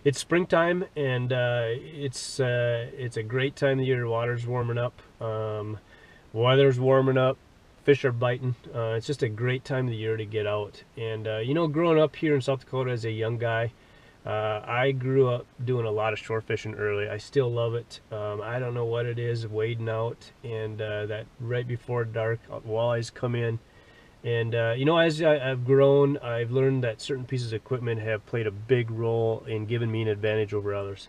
It's springtime, and it's a great time of the year. Water's warming up, weather's warming up, fish are biting. It's just a great time of the year to get out. And you know, growing up here in South Dakota as a young guy, I grew up doing a lot of shore fishing early. I still love it. I don't know what it is, wading out, and that right before dark, walleyes come in. And you know, as I've grown, I've learned that certain pieces of equipment have played a big role in giving me an advantage over others.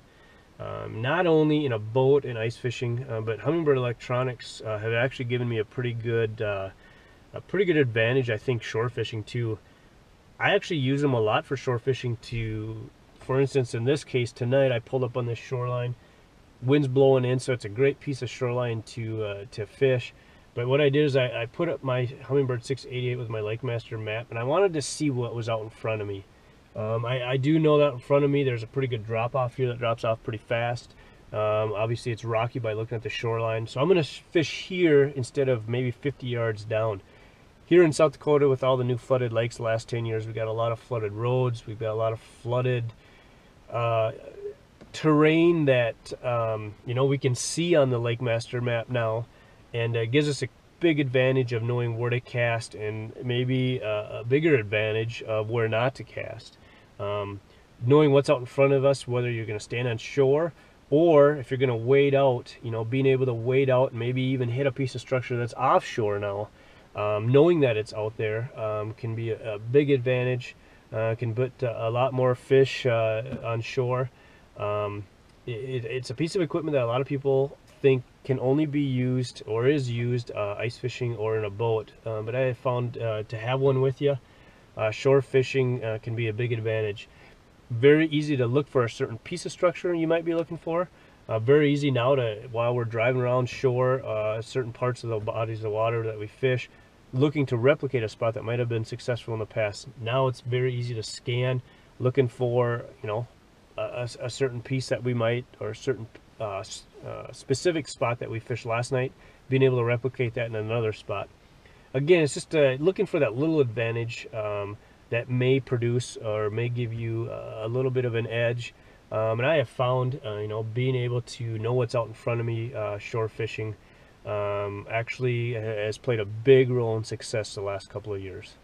Not only in a boat and ice fishing, but Humminbird electronics have actually given me a pretty good advantage. I think shore fishing too. I actually use them a lot for shore fishing. To, for instance, in this case tonight, I pulled up on this shoreline. Wind's blowing in, so it's a great piece of shoreline to fish. But what I did is I put up my Humminbird 688 with my Lakemaster Map, and I wanted to see what was out in front of me. I do know that in front of me there's a pretty good drop off here that drops off pretty fast. Obviously it's rocky by looking at the shoreline, so I'm going to fish here instead of maybe 50 yards down. Here in South Dakota, with all the new flooded lakes the last 10 years, we've got a lot of flooded roads, we've got a lot of flooded terrain that you know, we can see on the Lakemaster Map now, and gives us a big advantage of knowing where to cast, and maybe a bigger advantage of where not to cast. Knowing what's out in front of us, whether you're going to stand on shore or if you're going to wade out, you know, being able to wade out and maybe even hit a piece of structure that's offshore now, knowing that it's out there can be a big advantage. Can put a lot more fish on shore. It's a piece of equipment that a lot of people think can only be used or is used ice fishing or in a boat, but I have found to have one with you, shore fishing can be a big advantage. Very easy to look for a certain piece of structure you might be looking for. Very easy now to, while we're driving around shore, certain parts of the bodies of water that we fish, looking to replicate a spot that might have been successful in the past. Now it's very easy to scan, looking for, you know, a certain piece that we might, or a certain specific spot that we fished last night, being able to replicate that in another spot. Again, it's just looking for that little advantage that may produce or may give you a little bit of an edge. And I have found, you know, being able to know what's out in front of me, shore fishing, actually has played a big role in success the last couple of years.